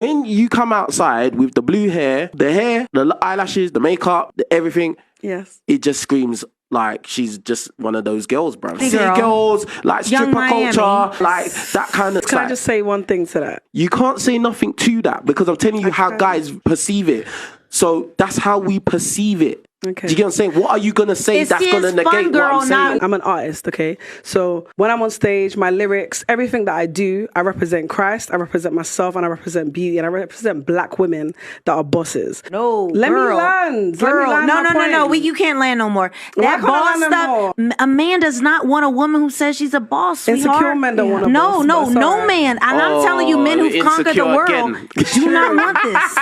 When you come outside with the blue hair, the eyelashes, the makeup, the everything, yes, it just screams like she's just one of those girls, bro. Hey, City girls, like Young stripper Miami. culture, like that kind of. Can I just say one thing to that? You can't say nothing to that because I'm telling you how guys perceive it. So that's how we perceive it. Okay. Do you get what I'm saying? What are you gonna say that's gonna negate what I'm saying? I'm an artist, okay? So when I'm on stage, my lyrics, everything that I do, I represent Christ, I represent myself, and I represent beauty, and I represent black women that are bosses. No, let me land. No. You can't land no more. That boss stuff. A man does not want a woman who says she's a boss. Sweetheart. Insecure men don't want a boss. No man. And I'm telling you, men who've conquered the world do not want this.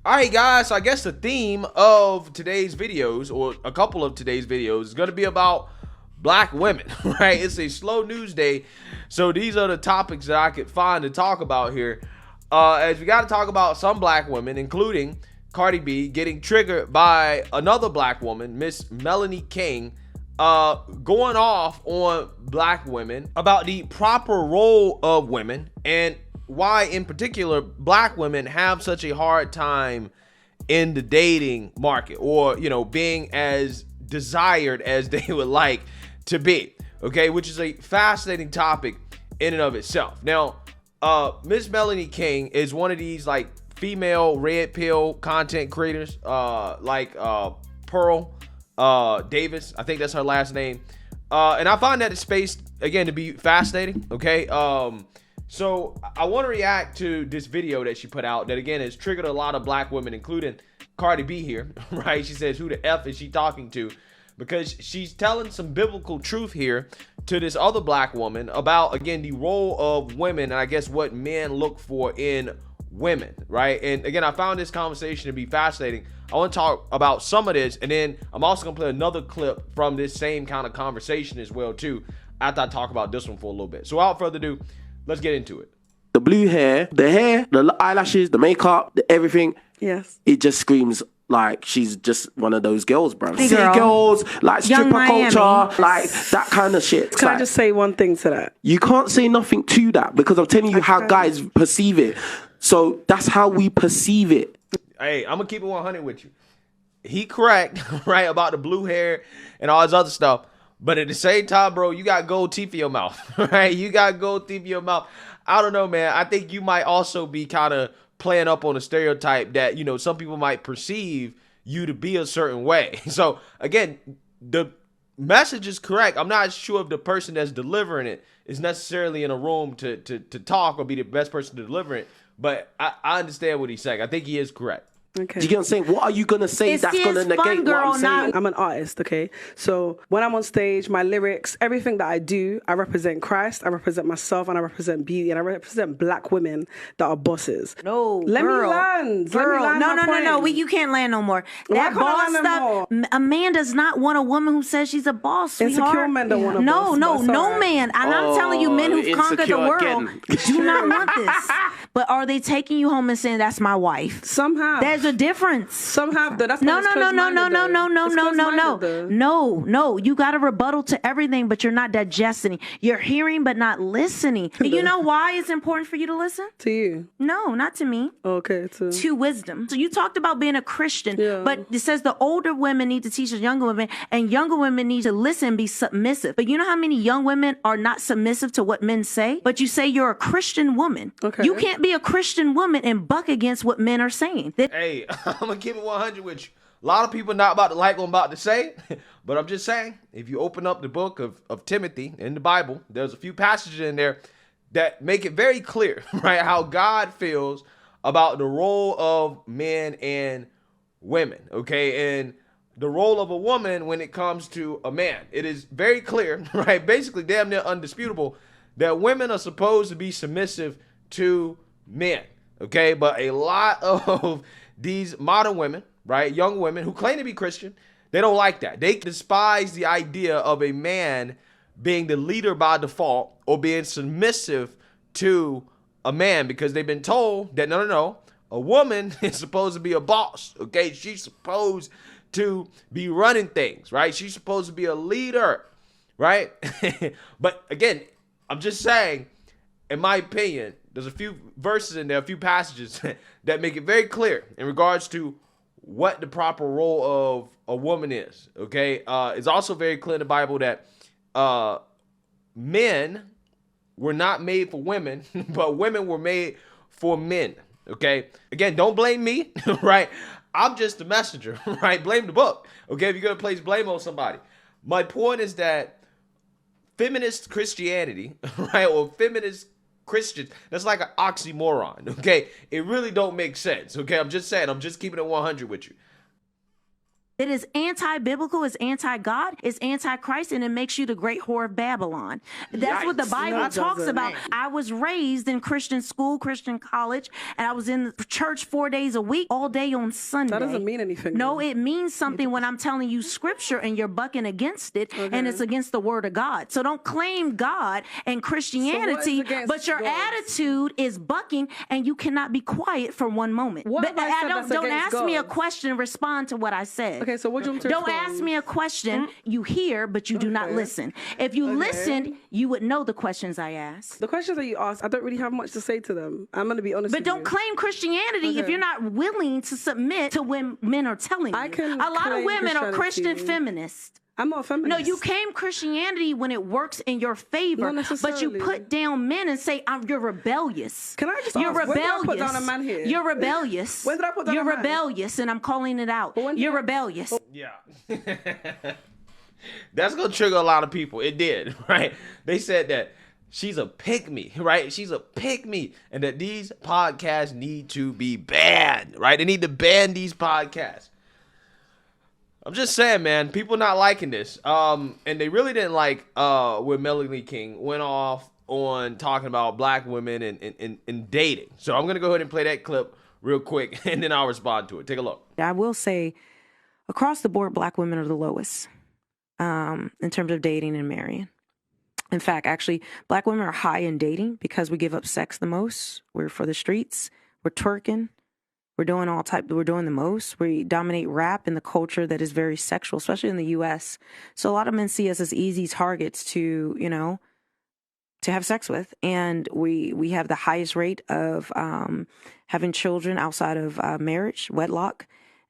All right, guys, so I guess the theme of today's videos, or a couple of today's videos, is going to be about black women, right? It's a slow news day, so these are the topics that I could find to talk about here. As we got to talk about some black women, including Cardi B getting triggered by another black woman, Miss Melanie King, going off on black women about the proper role of women and why in particular black women have such a hard time in the dating market, or being as desired as they would like to be, okay, which is a fascinating topic in and of itself. Now Miss Melanie King is one of these like female red pill content creators, like Pearl Davis, I think that's her last name, and I find that space again to be fascinating, okay. So I want to react to this video that she put out that, again, has triggered a lot of black women, including Cardi B here, right? She says, who the F is she talking to? Because she's telling some biblical truth here to this other black woman about, again, the role of women and I guess what men look for in women, right? And again, I found this conversation to be fascinating. I want to talk about some of this, and then I'm also going to play another clip from this same kind of conversation as well, too, after I talk about this one for a little bit. So without further ado, let's get into it. The blue hair, the eyelashes, the makeup, the everything. Yes. It just screams like she's just one of those girls, bro. Hey, City girls, like stripper culture, like that kind of shit. Can I just say one thing to that? You can't say nothing to that because I'm telling you how guys perceive it. So that's how we perceive it. Hey, I'm gonna keep it 100 with you. He correct, right, about the blue hair and all this other stuff. But at the same time, bro, you got gold teeth in your mouth, right? You got gold teeth in your mouth. I don't know, man. I think you might also be kind of playing up on a stereotype that, some people might perceive you to be a certain way. So, again, the message is correct. I'm not sure if the person that's delivering it is necessarily in a room to talk or be the best person to deliver it. But I understand what he's saying. I think he is correct. Okay. Do you get what I'm saying? What are you gonna say that's gonna negate what I'm saying? I'm an artist, okay? So when I'm on stage, my lyrics, everything that I do, I represent Christ, I represent myself, and I represent beauty, and I represent black women that are bosses. No, let me land. No. You can't land no more. That boss stuff. A man does not want a woman who says she's a boss. Sweetheart. Insecure men don't want a boss. No man. And I'm telling you, men who've conquered the world do not want this. But are they taking you home and saying that's my wife? Somehow. There's a difference. Somehow. That's No. You got a rebuttal to everything, but you're not digesting. You're hearing, but not listening. Do you know why it's important for you to listen? To you? No, not to me. Okay, to wisdom. So you talked about being a Christian, but it says the older women need to teach the younger women, and younger women need to listen and be submissive. But you know how many young women are not submissive to what men say? But you say you're a Christian woman. Okay. You can't be a Christian woman and buck against what men are saying. Hey, I'm going to keep it 100 with you. A lot of people not about to like what I'm about to say, but I'm just saying, if you open up the book of Timothy in the Bible, there's a few passages in there that make it very clear, right, how God feels about the role of men and women, okay, and the role of a woman when it comes to a man. It is very clear, right, basically damn near undisputable, that women are supposed to be submissive to men, okay, but a lot of these modern women, right, young women who claim to be Christian, they don't like that. They despise the idea of a man being the leader by default or being submissive to a man, because they've been told that no, a woman is supposed to be a boss, okay? She's supposed to be running things, right? She's supposed to be a leader, right? But again, I'm just saying, in my opinion, there's a few verses in there, a few passages that make it very clear in regards to what the proper role of a woman is. Okay, it's also very clear in the Bible that men were not made for women, but women were made for men. Okay, again, don't blame me, right? I'm just the messenger, right? Blame the book. Okay, if you're gonna place blame on somebody. My point is that feminist Christianity, right, or feminist Christians, that's like an oxymoron. Okay, it really don't make sense. Okay, I'm just saying, I'm just keeping it 100 with you. It is anti-biblical, it's anti-God, it's anti-Christ, and it makes you the great whore of Babylon. That's what the Bible talks about. I was raised in Christian school, Christian college, and I was in the church 4 days a week, all day on Sunday. That doesn't mean anything. No, it means something when I'm telling you scripture and you're bucking against it, and it's against the word of God. So don't claim God and Christianity, but your attitude is bucking, and you cannot be quiet for one moment. But don't ask me a question, respond to what I said. Okay, so what do you want to Don't ask me a question. You hear, but you do not listen. If you listened, you would know the questions I ask. The questions that you ask, I don't really have much to say to them. I'm going to be honest But with don't you. claim Christianity if you're not willing to submit to when men are telling you. A lot of women are Christian feminists. I'm not a feminist. No, you claim Christianity when it works in your favor, but you put down men and say, you're rebellious. Can I just you're ask, rebellious. when did I put down a man here? You're rebellious. When did I put down You're a man? rebellious, and I'm calling it out. You're rebellious. Yeah. That's going to trigger a lot of people. It did, right? They said that she's a pick-me, right? She's a pick-me, and that these podcasts need to be banned, right? They need to ban these podcasts. I'm just saying, man, people not liking this. And they really didn't like when Melanie King went off on talking about black women and dating. So I'm going to go ahead and play that clip real quick, and then I'll respond to it. Take a look. I will say, across the board, black women are the lowest in terms of dating and marrying. In fact, actually, black women are high in dating because we give up sex the most. We're for the streets. We're twerking. We're doing we're doing the most. We dominate rap in the culture that is very sexual, especially in the U.S. So a lot of men see us as easy targets to, to have sex with. And we have the highest rate of having children outside of marriage, wedlock.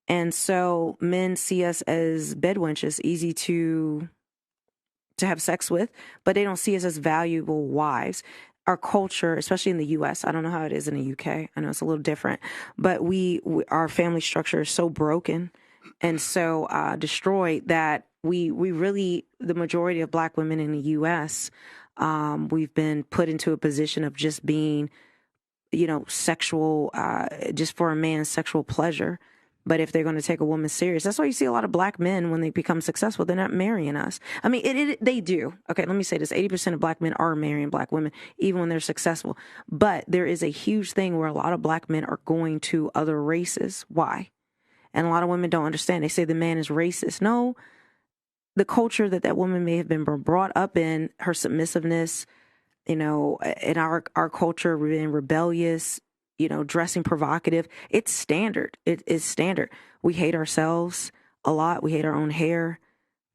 And so men see us as bedwenches, easy to have sex with, but they don't see us as valuable wives. Our culture, especially in the U.S., I don't know how it is in the U.K. I know it's a little different, but our family structure is so broken and so destroyed that we really, the majority of black women in the U.S., we've been put into a position of just being, sexual, just for a man's sexual pleasure. But if they're going to take a woman serious, that's why you see a lot of black men, when they become successful, they're not marrying us. I mean, they do. Okay, let me say this. 80% of black men are marrying black women, even when they're successful. But there is a huge thing where a lot of black men are going to other races. Why? And a lot of women don't understand. They say the man is racist. No, the culture that woman may have been brought up in, her submissiveness, in our culture, we're being rebellious, dressing provocative. It's standard. It is standard. We hate ourselves a lot. We hate our own hair.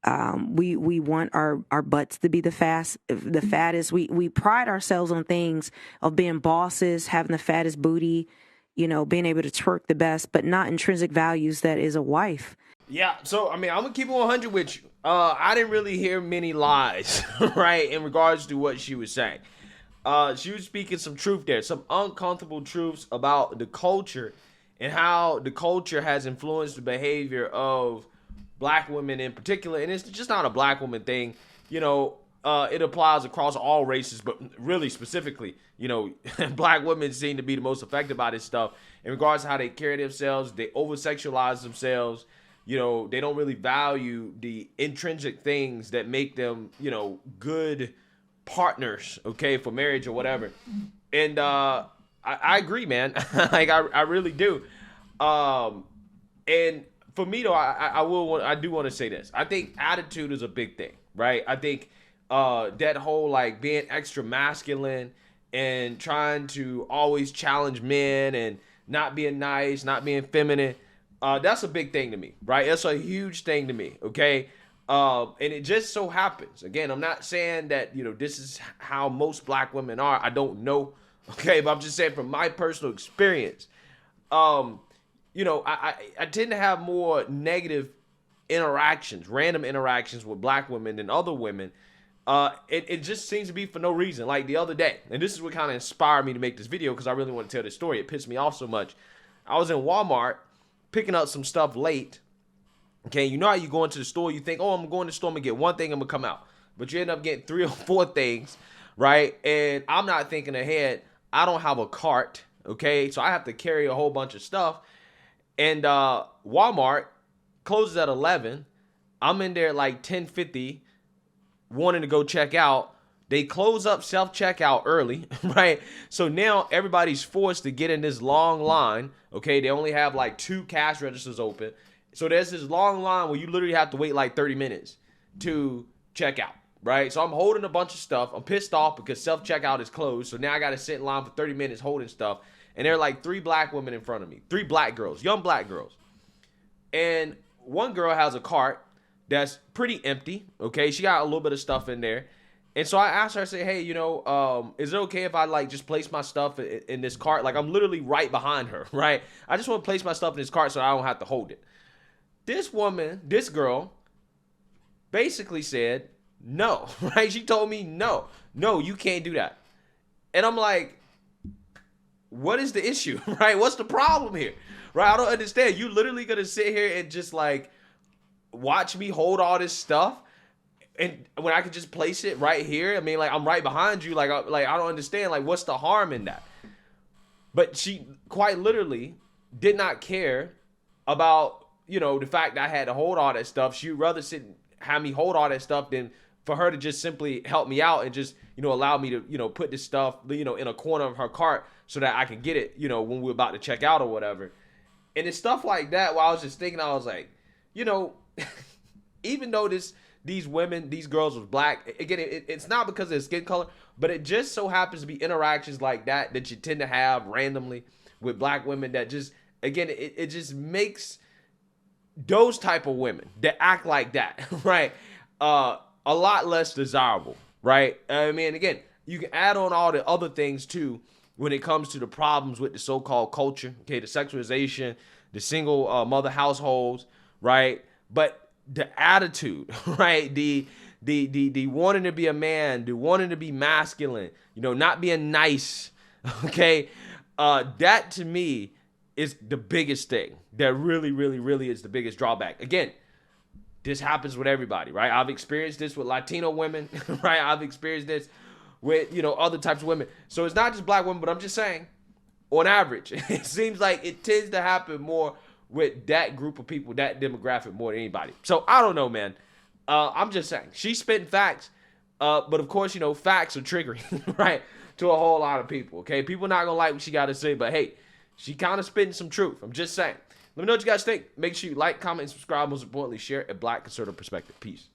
We want our butts to be the fattest. We pride ourselves on things of being bosses, having the fattest booty, being able to twerk the best, but not intrinsic values that is a wife. Yeah. So, I'm going to keep it 100 with you. I didn't really hear many lies, right, in regards to what she was saying. She was speaking some truth there, some uncomfortable truths about the culture and how the culture has influenced the behavior of black women in particular. And it's just not a black woman thing. It applies across all races, but really specifically, black women seem to be the most affected by this stuff in regards to how they carry themselves. They over-sexualize themselves. They don't really value the intrinsic things that make them, good partners, okay, for marriage or whatever. And I agree, man. Like I really do. And for me though, I do want to say this. I think attitude is a big thing, right? I think that whole like being extra masculine and trying to always challenge men and not being nice, not being feminine, that's a big thing to me, right? That's a huge thing to me, okay? And it just so happens, again, I'm not saying that, this is how most black women are. I don't know. Okay, but I'm just saying from my personal experience, you know, I tend to have more negative interactions, random interactions with black women than other women. It just seems to be for no reason. Like the other day, and this is what kind of inspired me to make this video because I really want to tell this story. It pissed me off so much. I was in Walmart picking up some stuff late. Okay, you know how you go into the store, you think, oh, I'm going to the store, I'm going to get one thing, I'm going to come out. But you end up getting 3 or 4 things, right? And I'm not thinking ahead. I don't have a cart, okay? So I have to carry a whole bunch of stuff. And Walmart closes at 11. I'm in there at like 10:50, wanting to go check out. They close up self-checkout early, right? So now everybody's forced to get in this long line, okay? They only have like 2 cash registers open. So there's this long line where you literally have to wait like 30 minutes to check out, right? So I'm holding a bunch of stuff. I'm pissed off because self-checkout is closed. So now I got to sit in line for 30 minutes holding stuff. And there are like 3 black women in front of me. 3 black girls, young black girls. And one girl has a cart that's pretty empty, okay? She got a little bit of stuff in there. And so I asked her, I said, hey, you know, is it okay if I like just place my stuff in this cart? Like I'm literally right behind her, right? I just want to place my stuff in this cart so I don't have to hold it. This woman, this girl, basically said no, right? She told me no, you can't do that. And I'm like, what is the issue, right? What's the problem here, right? I don't understand. You literally gonna sit here and just like watch me hold all this stuff, and when I could just place it right here. I mean, like I'm right behind you. Like I don't understand. Like what's the harm in that? But she quite literally did not care about, you know, the fact that I had to hold all that stuff. She'd rather have me hold all that stuff than for her to just simply help me out and just, you know, allow me to, you know, put this stuff, you know, in a corner of her cart so that I can get it, you know, when we're about to check out or whatever. And it's stuff like that where I was just thinking, I was like, you know, even though these women, these girls was black, again, it's not because of their skin color, but it just so happens to be interactions like that you tend to have randomly with black women that just, again, it just makes those type of women that act like that, right, a lot less desirable, right? I mean, again, you can add on all the other things too when it comes to the problems with the so-called culture, okay, the sexualization, the single mother households, right? But the attitude, right? The wanting to be a man, the wanting to be masculine, you know, not being nice, okay? That to me is the biggest thing. That really, really, really is the biggest drawback. Again, this happens with everybody, right? I've experienced this with Latino women, right? I've experienced this with, you know, other types of women. So it's not just black women, but I'm just saying, on average, it seems like it tends to happen more with that group of people, that demographic more than anybody. So I don't know, man. I'm just saying. She's spitting facts, but of course, you know, facts are triggering, right, to a whole lot of people, okay? People not going to like what she got to say, but hey, she kind of spitting some truth. I'm just saying. Let me know what you guys think. Make sure you like, comment, and subscribe. Most importantly, share a black conservative perspective. Peace.